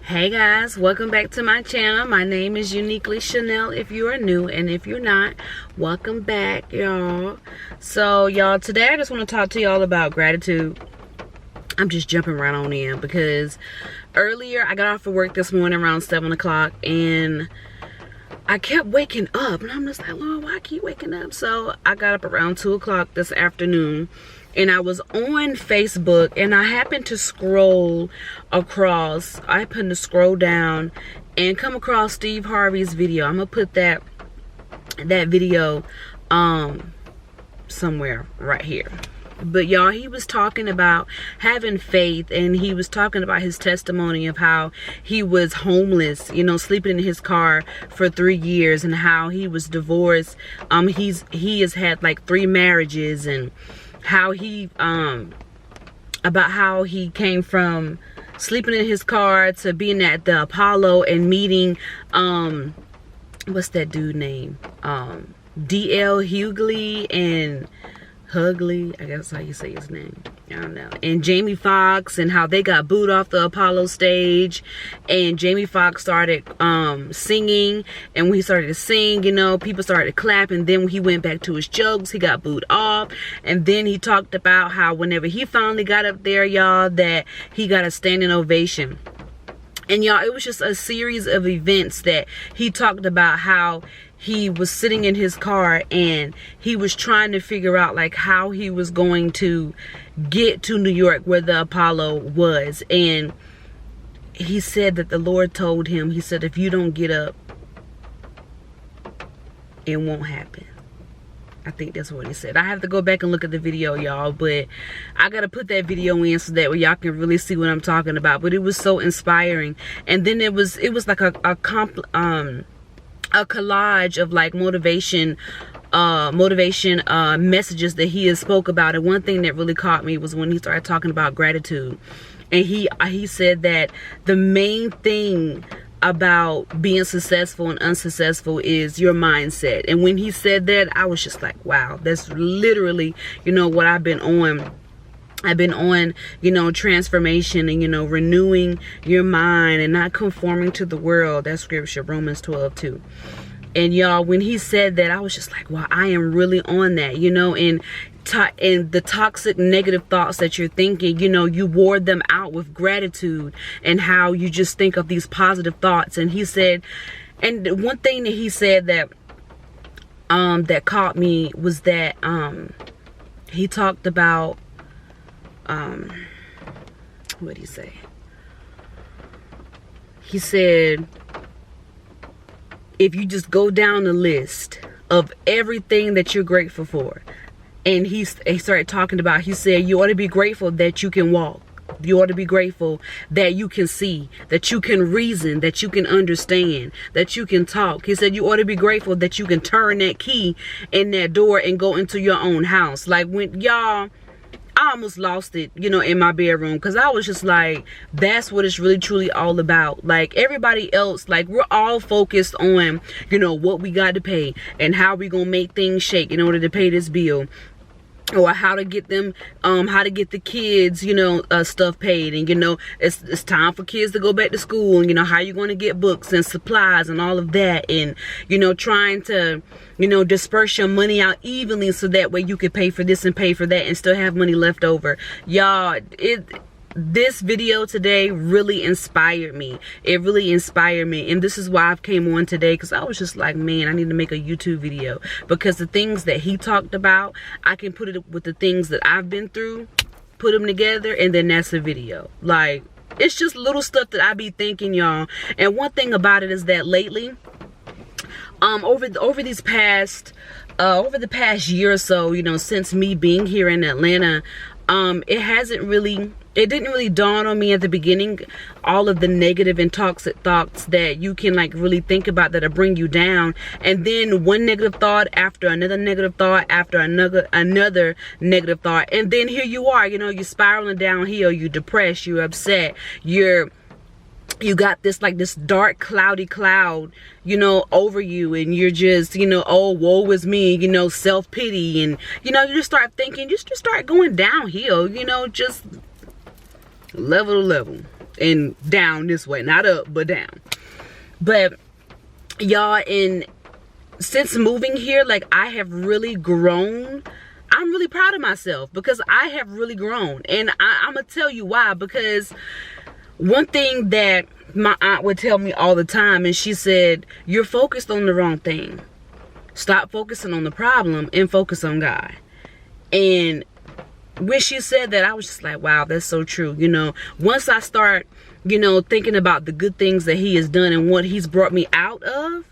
Hey guys, welcome back to my channel. My name is Uniquely Chanel if you are new, and if you're not, welcome back, y'all. So y'all, today I just want to talk to y'all about gratitude. I'm just jumping right on in because earlier I got off of work this morning around 7 o'clock and I kept waking up, and I'm just like, Lord, why I keep waking up? So I got up around 2 o'clock this afternoon, and I was on Facebook, and I happened to scroll across. I happened to scroll down and come across Steve Harvey's video. I'm gonna put that video somewhere right here. But y'all, he was talking about having faith, and he was talking about his testimony of how he was homeless, you know, sleeping in his car for 3 years, and how he was divorced. He has had like 3 marriages, and how he about how he came from sleeping in his car to being at the Apollo and meeting what's that dude name, DL Hughley and Hugley, I guess that's how you say his name, I don't know, and Jamie Foxx, and how they got booed off the Apollo stage, and Jamie Foxx started singing, and when he started to sing, you know, people started to clap, and then when he went back to his jokes, he got booed off. And then he talked about how whenever he finally got up there, y'all, that he got a standing ovation. And y'all, it was just a series of events that he talked about, how he was sitting in his car and he was trying to figure out like how he was going to get to New York where the Apollo was. And he said that the Lord told him, he said, if you don't get up, it won't happen. I think that's what he said. I have to go back and look at the video, y'all, but I gotta put that video in so that way y'all can really see what I'm talking about. But it was so inspiring. And then it was like a collage of like motivation messages that he has spoke about. And one thing that really caught me was when he started talking about gratitude, and he said that the main thing about being successful and unsuccessful is your mindset. And when he said that, I was just like, wow, that's literally, you know, what I've been on. I've been on, you know, transformation and, you know, renewing your mind and not conforming to the world. That's scripture, Romans 12:2. And y'all, when he said that, I was just like, wow, I am really on that, you know. And the toxic negative thoughts that you're thinking, you know, you ward them out with gratitude, and how you just think of these positive thoughts. And he said, and one thing that he said that that caught me was that he talked about what did he say? He said, if you just go down the list of everything that you're grateful for, and he started talking about, he said, you ought to be grateful that you can walk. You ought to be grateful that you can see, that you can reason, that you can understand, that you can talk. He said, you ought to be grateful that you can turn that key in that door and go into your own house. Like, when y'all, I almost lost it, you know, in my bedroom, because I was just like, that's what it's really truly all about. Like, everybody else, like, we're all focused on, you know, what we got to pay and how we gonna make things shake in order to pay this bill, or how to get them, how to get the kids, you know, stuff paid. And, you know, it's time for kids to go back to school, and, you know, how you going to get books and supplies and all of that. And, you know, trying to, you know, disperse your money out evenly so that way you could pay for this and pay for that and still have money left over. Y'all, this video today really inspired me. It really inspired me. And this is why I've came on today, because I was just like, man, I need to make a YouTube video, because the things that he talked about, I can put it with the things that I've been through, put them together, and then that's a video. Like, it's just little stuff that I be thinking, y'all. And one thing about it is that lately, over the past year or so, you know, since me being here in Atlanta, it didn't really dawn on me at the beginning, all of the negative and toxic thoughts that you can like really think about that'll bring you down. And then one negative thought after another negative thought after another negative thought, and then here you are, you know, you're spiraling downhill, you're depressed, you're upset, you got this like this dark cloudy cloud, you know, over you, and you're just, you know, oh, woe is me, you know, self-pity, and, you know, you just start thinking, just start going downhill, you know, just level to level. and down this way, not up but down. But y'all, and since moving here, like, I have really grown. I'm really proud of myself because I have really grown. And I'm gonna tell you why. Because one thing that my aunt would tell me all the time, and she said, you're focused on the wrong thing. Stop focusing on the problem and focus on God. And when she said that, I was just like, wow, that's so true. You know, once I start, you know, thinking about the good things that he has done and what he's brought me out of,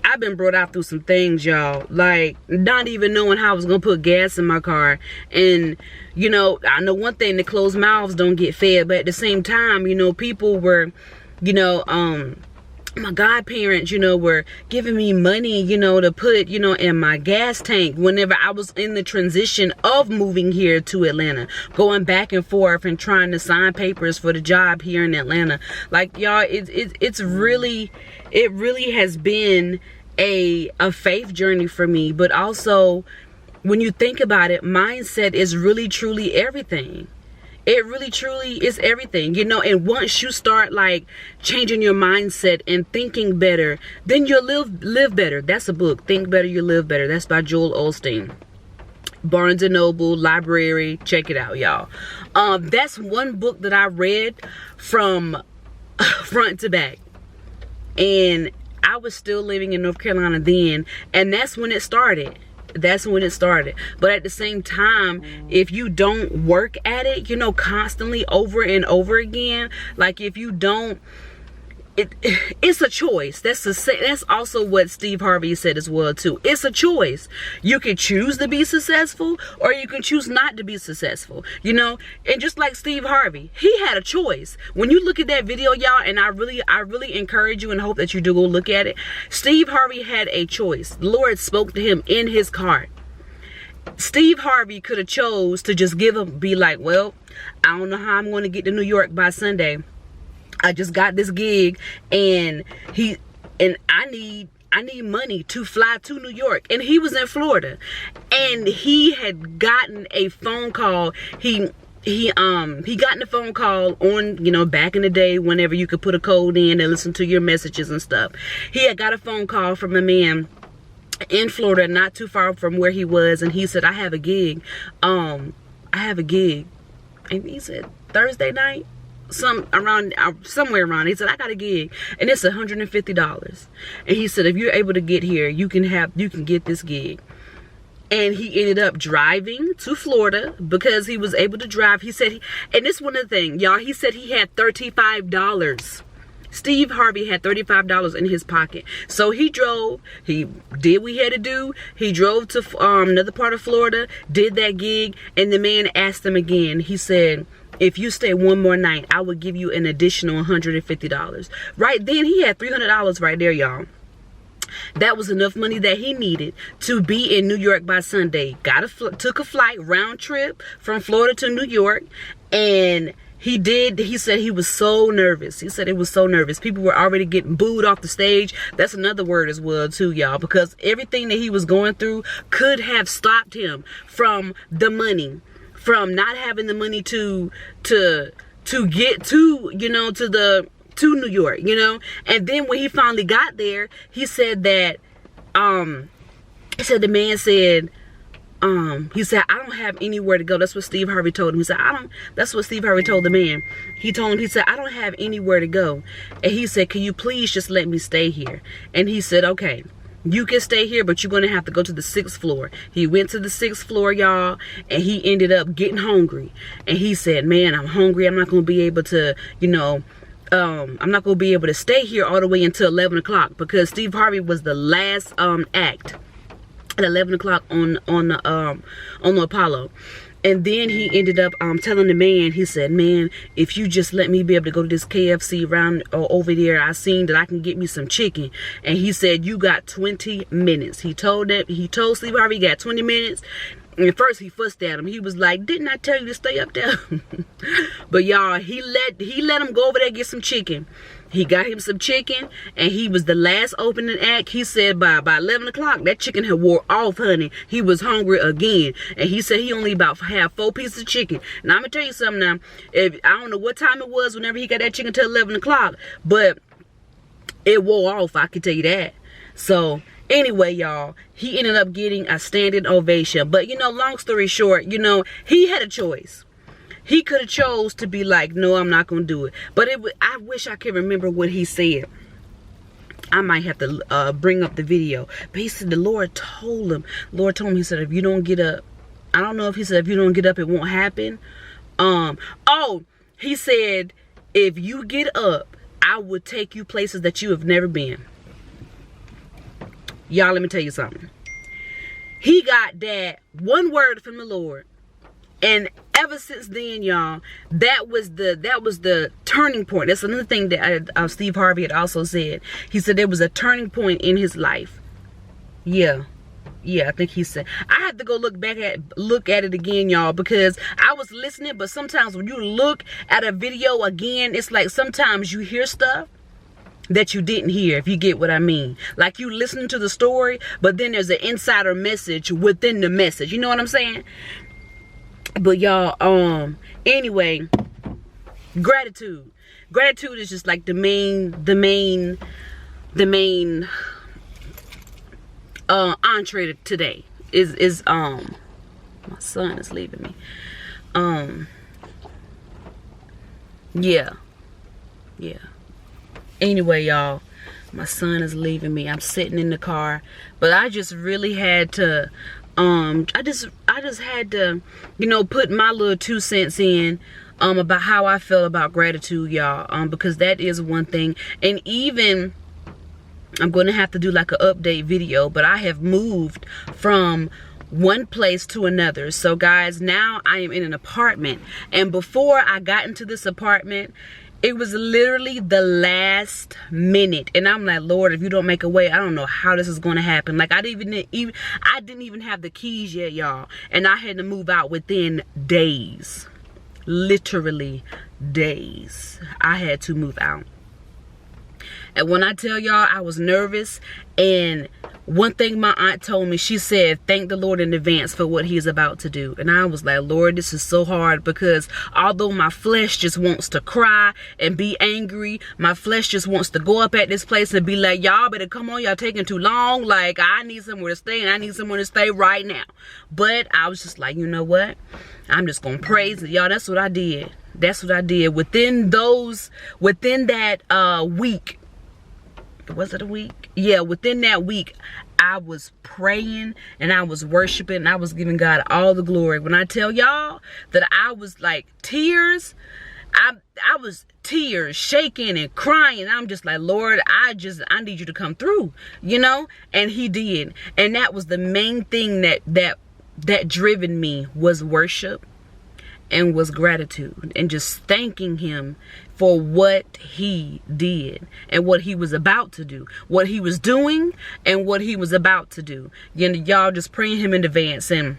I've been brought out through some things, y'all. Like, not even knowing how I was going to put gas in my car. And, you know, I know one thing, that closed mouths don't get fed. But at the same time, you know, people were, you know, my godparents, you know, were giving me money, you know, to put, you know, in my gas tank whenever I was in the transition of moving here to Atlanta, going back and forth and trying to sign papers for the job here in Atlanta. Like, y'all, it really has been a faith journey for me. But also, when you think about it, mindset is really truly everything. It really truly is everything, you know. And once you start like changing your mindset and thinking better, then you'll live better. That's a book, Think Better, You Live Better. That's by Joel Osteen. Barnes and Noble, library, check it out, y'all. That's one book that I read from front to back. And I was still living in North Carolina then, and that's when it started. That's when it started. But at the same time, if you don't work at it, you know, constantly over and over again, like if you don't, it's a choice. That's also what Steve Harvey said as well too. It's a choice. You can choose to be successful, or you can choose not to be successful, you know. And just like Steve Harvey, he had a choice. When you look at that video, y'all, and I really encourage you and hope that you do go look at it. Steve Harvey had a choice. The Lord spoke to him in his car. Steve Harvey could have chose to just be like, well, I don't know how I'm going to get to New York by Sunday. I just got this gig, and I need money to fly to New York. And he was in Florida, and he had gotten a phone call. He gotten a phone call on, you know, back in the day, whenever you could put a code in and listen to your messages and stuff. He had got a phone call from a man in Florida, not too far from where he was, and he said, I have a gig. And he said, Thursday night, somewhere around. He said, I got a gig, and it's $150. And he said, if you're able to get here, you can get this gig. And he ended up driving to Florida because he was able to drive. He said, and this one of the things, y'all, he said he had $35. Steve Harvey had $35 in his pocket. So he drove, he did what he had to do. He drove to another part of Florida, did that gig, and the man asked him again. He said, if you stay one more night, I will give you an additional $150. Right then, he had $300 right there, y'all. That was enough money that he needed to be in New York by Sunday. Took a flight, round trip from Florida to New York, and he said he was so nervous. He said it was so nervous. People were already getting booed off the stage. That's another word as well too, y'all, because everything that he was going through could have stopped him from the money, from not having the money to get to, you know, to New York, you know. And then when he finally got there, he said that the man said, he said, I don't have anywhere to go. That's what Steve Harvey told him. He said, that's what Steve Harvey told the man. He told him, he said, I don't have anywhere to go. And he said, can you please just let me stay here? And he said, okay, you can stay here, but you're going to have to go to the 6th floor. He went to the 6th floor, y'all, and he ended up getting hungry. And he said, man, I'm hungry. I'm not going to be able to, you know, I'm not going to be able to stay here all the way until 11 o'clock because Steve Harvey was the last act at 11 o'clock on the Apollo. And then he ended up telling the man, he said, man, if you just let me be able to go to this KFC round over there, I seen that I can get me some chicken. And he said, you got 20 minutes. He told Steve Harvey he got 20 minutes. And at first he fussed at him. He was like, didn't I tell you to stay up there? But y'all, he let him go over there and get some chicken. He got him some chicken, and he was the last opening act. He said by 11 o'clock, that chicken had wore off, honey. He was hungry again. And he said he only about had 4 pieces of chicken. Now, I'm going to tell you something now. I don't know what time it was whenever he got that chicken till 11 o'clock, but it wore off, I can tell you that. So, anyway, y'all, he ended up getting a standing ovation. But, you know, long story short, you know, he had a choice. He could have chose to be like, no, I'm not going to do it. But I wish I could remember what he said. I might have to bring up the video. But he said the Lord told him. He said, if you don't get up. I don't know if he said, if you don't get up, it won't happen. Oh, he said, if you get up, I would take you places that you have never been. Y'all, let me tell you something. He got that one word from the Lord. And ever since then, y'all, that was the turning point. That's another thing that Steve Harvey had also said. He said there was a turning point in his life. Yeah, I think he said. I had to go look at it again, y'all, because I was listening. But sometimes when you look at a video again, it's like sometimes you hear stuff that you didn't hear, if you get what I mean. Like you listening to the story, but then there's an insider message within the message. You know what I'm saying? But y'all, anyway, gratitude is just like the main entree today is my son is leaving me. Yeah. Anyway, y'all, my son is leaving me. I'm sitting in the car, but I just really had to I just had to, you know, put my little 2 cents in about how I felt about gratitude, y'all, because that is one thing. And even I'm going to have to do like an update video, but I have moved from one place to another. So guys, now I am in an apartment, and before I got into this apartment, it was literally the last minute, and I'm like, Lord, if you don't make a way, I don't know how this is going to happen. Like I didn't even have the keys yet, y'all, and I had to move out within days. Literally days. I had to move out. And when I tell y'all, I was nervous. And one thing my aunt told me, she said, thank the Lord in advance for what he is about to do. And I was like, Lord, this is so hard, because although my flesh just wants to cry and be angry, my flesh just wants to go up at this place and be like, y'all better come on, y'all taking too long. Like, I need somewhere to stay, and I need someone to stay right now. But I was just like, you know what? I'm just going to praise it. Y'all, that's what I did. That's what I did. Within that week, was it a week? Yeah, within that week, I was praying and I was worshiping and I was giving God all the glory. When I tell y'all that I was like tears, I was tears, shaking and crying. I'm just like, Lord, I need you to come through, you know? And he did. And that was the main thing that driven me, was worship and was gratitude, and just thanking him for what he did and what he was about to do, what he was doing and what he was about to do. You know, y'all, just praying him in advance, and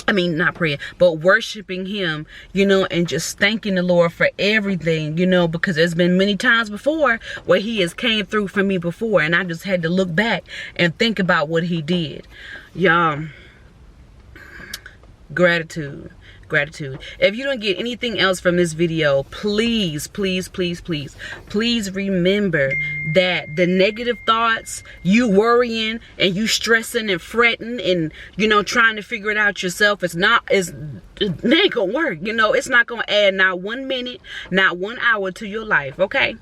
I mean, not praying, but worshiping him, you know, and just thanking the Lord for everything, you know, because there's been many times before where he has came through for me before, and I just had to look back and think about what he did. Y'all, gratitude. If you don't get anything else from this video, please remember that the negative thoughts, you worrying and you stressing and fretting and, you know, trying to figure it out yourself, it ain't gonna work. You know, it's not gonna add not 1 minute, not 1 hour to your life. Okay,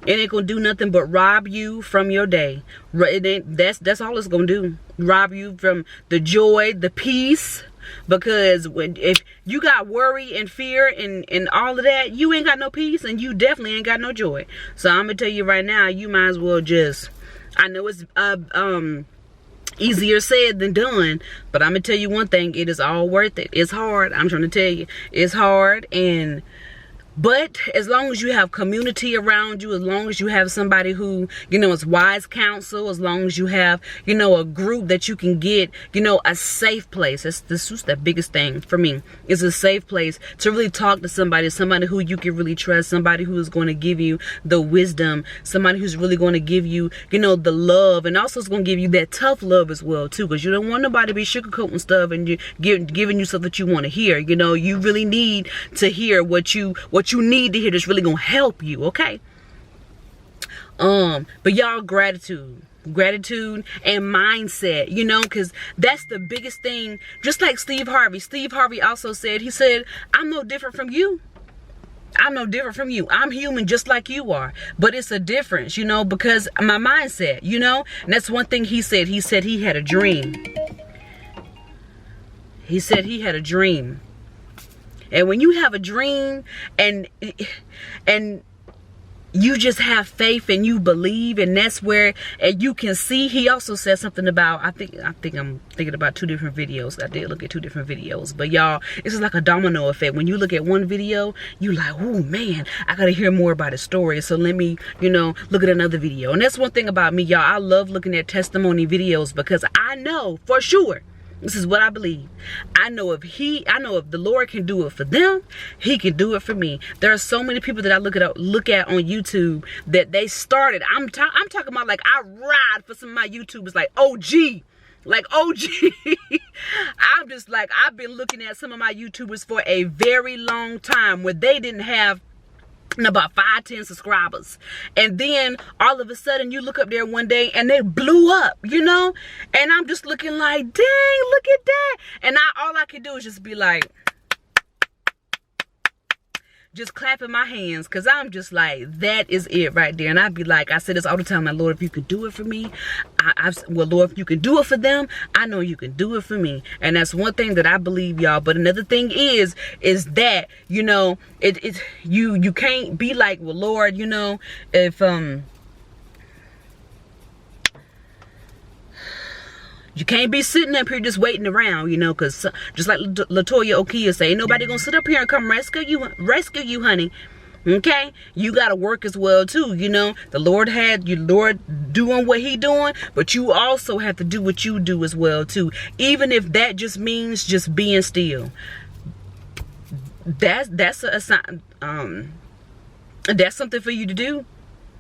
it ain't gonna do nothing but rob you from your day. That's all it's gonna do. Rob you from the joy, the peace. Because if you got worry and fear and all of that, you ain't got no peace, and you definitely ain't got no joy. So I'm gonna tell you right now, you might as well just, I know it's easier said than done, but I'm gonna tell you one thing, it is all worth it. It's hard. I'm trying to tell you, it's hard, and But as long as you have community around you, as long as you have somebody who, you know, is wise counsel, as long as you have, you know, a group that you can get, you know, a safe place. This was the biggest thing for me, is a safe place to really talk to somebody who you can really trust, somebody who is going to give you the wisdom, somebody who's really going to give you, you know, the love, and also is going to give you that tough love as well too, because you don't want nobody to be sugarcoating stuff and giving you stuff that you want to hear. You know, you really need to hear what you need to hear that's really gonna help you, okay? But y'all, gratitude and mindset, you know, because that's the biggest thing. Just like Steve Harvey also said, he said, I'm no different from you. I'm human just like you are, but it's a difference, you know, because my mindset, you know. And that's one thing he said he had a dream. He said he had a dream. And when you have a dream and you just have faith and you believe, and that's where, and you can see, he also said something about, I think I'm thinking about 2 different videos. I did look at 2 different videos, but y'all, this is like a domino effect. When you look at one video, you like, oh man, I gotta hear more about his story, so let me, you know, look at another video. And that's one thing about me, y'all. I love looking at testimony videos, because I know for sure, this is what I believe. I know if the Lord can do it for them, he can do it for me. There are so many people that I look at on YouTube that they started. I'm talking about, like, I ride for some of my YouTubers like OG. Like OG. I'm just like, I've been looking at some of my YouTubers for a very long time where they didn't have about 5-10 subscribers, and then all of a sudden you look up there one day and they blew up, you know. And I'm just looking like, dang, look at that. And all I can do is just be like, just clapping my hands, because I'm just like, that is it right there. And I'd be like, I say this all the time, my Lord, if you could do it for me, well, Lord, if you can do it for them, I know you can do it for me. And that's one thing that I believe, y'all. But another thing is that, you know, you can't be like, well, Lord, you know, if you can't be sitting up here just waiting around, you know, because just like Latoya Okia say, ain't nobody gonna sit up here and come rescue you, honey. Okay, you gotta work as well too, you know. The Lord had your Lord doing what he doing, but you also have to do what you do as well too, even if that just means just being still. That's a sign. That's something for you to do.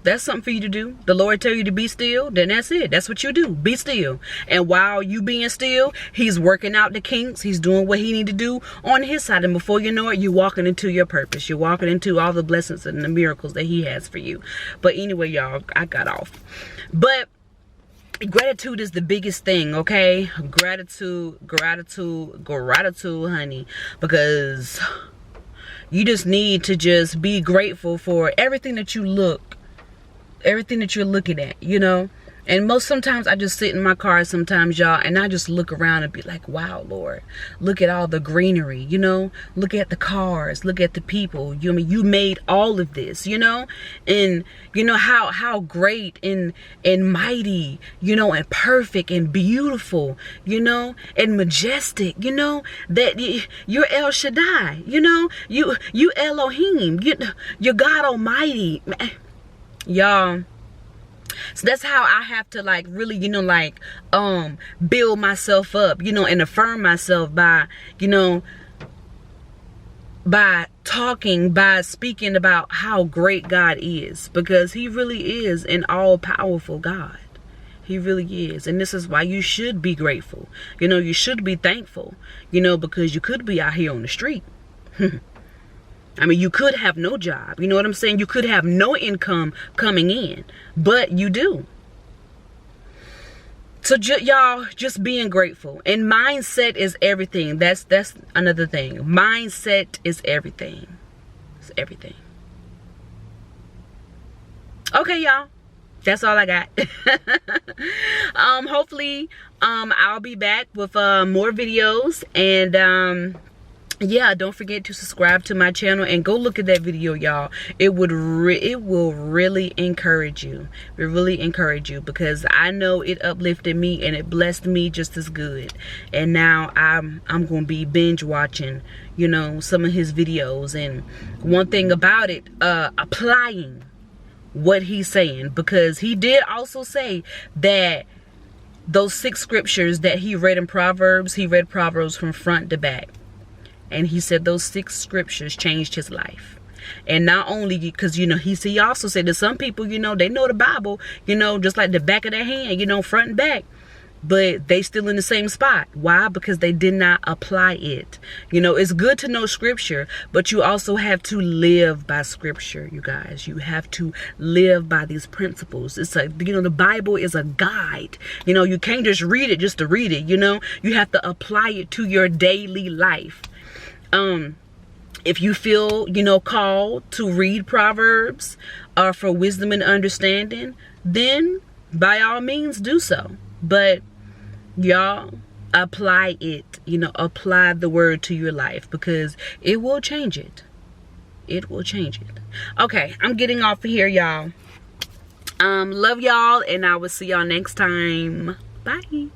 That's something for you to do. The Lord tell you to be still, then that's it. That's what you do. Be still. And while you being still, he's working out the kinks. He's doing what he need to do on his side. And before you know it, you're walking into your purpose. You're walking into all the blessings and the miracles that he has for you. But anyway, y'all, I got off. But gratitude is the biggest thing, okay? Gratitude, honey. Because you just need to just be grateful for everything that you're looking at, you know. And sometimes I just sit in my car sometimes, y'all, and I just look around and be like, wow, Lord, look at all the greenery, you know. Look at the cars, look at the people. You made all of this, you know. And you know how great and mighty, you know, and perfect and beautiful, you know, and majestic, you know, that you're El Shaddai, you know, you Elohim, you're God Almighty, y'all. So that's how I have to, like, really, you know, like, build myself up, you know, and affirm myself by, you know, by talking, by speaking about how great God is, because he really is an all-powerful God. He really is. And this is why you should be grateful. You know, you should be thankful, you know, because you could be out here on the street. I mean, you could have no job. You know what I'm saying? You could have no income coming in, but you do. So y'all, just being grateful. And mindset is everything. That's another thing. Mindset is everything. It's everything. Okay, y'all. That's all I got. Hopefully, I'll be back with more videos, and yeah, don't forget to subscribe to my channel and go look at that video, y'all. It will really encourage you. It really encourage you, because I know it uplifted me and it blessed me just as good. And now I'm gonna be binge watching, you know, some of his videos. And one thing about it, applying what he's saying, because he did also say that those 6 scriptures that he read in Proverbs, he read Proverbs from front to back. And he said those 6 scriptures changed his life. And not only because, you know, he also said that some people, you know, they know the Bible, you know, just like the back of their hand, you know, front and back, but they still in the same spot. Why? Because they did not apply it. You know, it's good to know scripture, but you also have to live by scripture, you guys. You have to live by these principles. It's like, you know, the Bible is a guide. You know, you can't just read it just to read it, you know. You have to apply it to your daily life. If you feel, you know, called to read Proverbs for wisdom and understanding, then by all means do so. But y'all, apply it, you know, apply the word to your life, because it will change it. It will change it. Okay, I'm getting off of here, y'all. Love y'all, and I will see y'all next time. Bye.